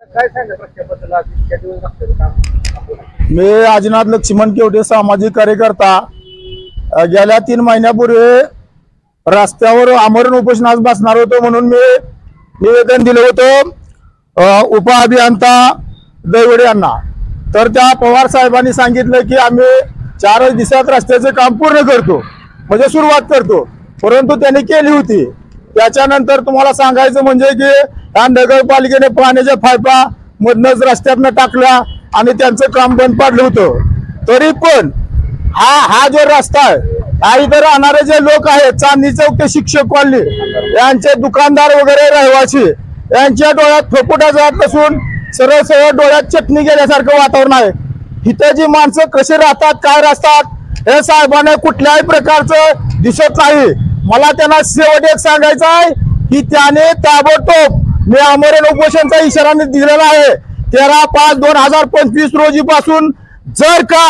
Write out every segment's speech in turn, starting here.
काय सांगा रस्त्याबद्दल आज इतक्या दिवस रस्त्याचं काम? मी आजीनाथ लक्ष्मण केवटे, सामाजिक कार्यकर्ता। गेल्या 3 महिन्यापूर्वी रस्त्यावर आमरण उपोषणास बसणार होतो म्हणून मी निवेदन दिलं होतं उपअभियंता दैवडे यांना। तर त्या पवार साहेबांनी सांगितलं की आम्ही 4 दिवसात रस्त्याचे काम पूर्ण करतो, म्हणजे सुरुवात करतो, परंतु त्यांनी केली होती। त्याच्यानंतर तुम्हाला सांगायचं म्हणजे की या नगरपालिकेने पाण्याच्या पाईपा मधनच रस्त्यातनं टाकल्या आणि त्यांचं काम बंद पाडलं होतं। तरी पण हा जो रस्ता आहे, इथं राहणारे जे लोक आहेत, चांदणी चौक ते शिक्षक कॉलनी यांचे दुकानदार वगैरे रहिवासी, यांच्या डोळ्यात फपुटा जात नसून सरळ सरळ डोळ्यात चटणी गेल्यासारखं वातावरण आहे। इथं जी माणसं कशी राहतात, काय रस्तात, हे साहेबांना कुठल्याही प्रकारचं दिसत नाही। मला त्यांना शेवट एक सांगायचं आहे की त्याने ताबडतोब मी आमरण उपोषणाचा इशारा दिलेला आहे। 13/5/2025 रोजी पासून जर का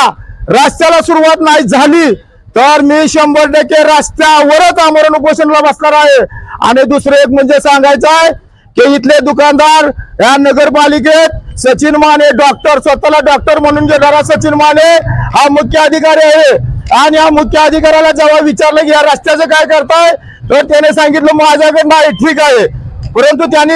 रस्त्याला सुरुवात नाही झाली तर मी 100% रस्त्यावरच आमरण उपोषणाला बसणार आहे। आणि दुसरं एक म्हणजे सांगायचं आहे की इथले दुकानदार या नगरपालिकेत सचिन माने डॉक्टर, स्वतःला डॉक्टर म्हणून घेणारा सचिन माने हा मुख्य अधिकारी आहे। आणि या मुख्य अधिकाऱ्याला जेव्हा विचारलं की या रस्त्याचं काय करताय, तर त्याने सांगितलं माझ्याकडे नाही, ठीक आहे। परंतु त्यांनी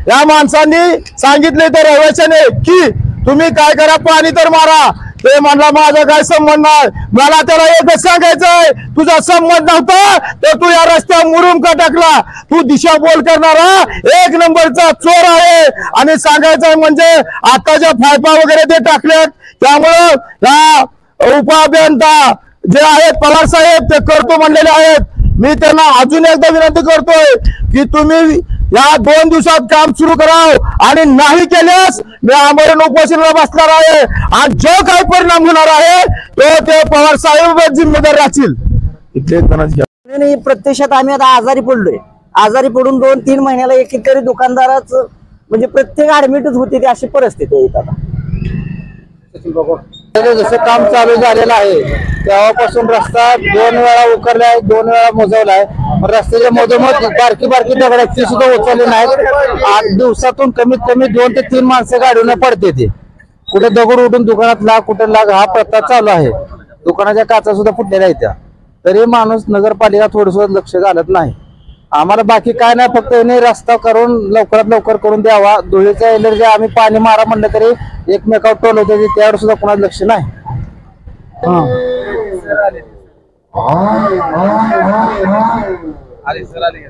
या माणसांनी सांगितले तर रहिवाशाने की तुम्ही काय करा, पाणी तर मारा। ते म्हणला माझा काय संबंध नाही। मला त्याला एकच सांगायचं आहे, तुझा संबंध नव्हता तर तू या रस्त्यावर मुरुम का टाकला? तू दिशाभूल करणारा 1 नंबरचा चोर आहे। आणि सांगायचं म्हणजे आता ज्या पाईपा वगैरे ते टाकल्यात त्यामुळं या उपअभियंता जे आहेत पवार साहेब ते करतो म्हणलेले आहेत। मी त्यांना अजून एकदा विनंती करतोय की तुम्ही या 2 दिवसात काम सुरू करावं, आणि नाही केल्यास मी आमरण उपोषणाला बसणार आहे। आणि जो काही परिणाम होणार आहे तो ते पवार साहेब जिम्मेदार राहतील। इथे प्रत्यक्षात आम्ही आता आजारी पडलोय। आजारी पडून 2-3 महिन्याला एकीतरी दुकानदाराच म्हणजे प्रत्येक ऍडमिटच होती, ती अशी परिस्थिती आहे आता। जसं काम चालू झालेलं आहे तेव्हापासून रस्ता 2 वेळा उकरलाय, 2 वेळा मोजवलाय। रस्त्याच्या मधोमध बारकी बारकी दगडाची सुद्धा उचलली नाहीत। 8 दिवसातून कमीत कमी 2 ते 3 माणसं गाडीने पडते। ते कुठे दगड उडून दुकानात लाग, कुठे लाग, हा प्रकार चालू आहे। दुकानाच्या काचा सुद्धा फुटलेल्या आहेत त्या, तरी माणूस नगरपालिका थोडंसं लक्ष घालत नाही। आम्हाला बाकी काय नाही, फक्त याने रस्ता करून लवकरात लवकर करून द्यावा। धुळीचा एलर्जी आम्ही पाणी मारा म्हणलं तरी एकमेकावर टोल होते, त्यावर सुद्धा कोणाचं लक्ष नाही। आले सर आले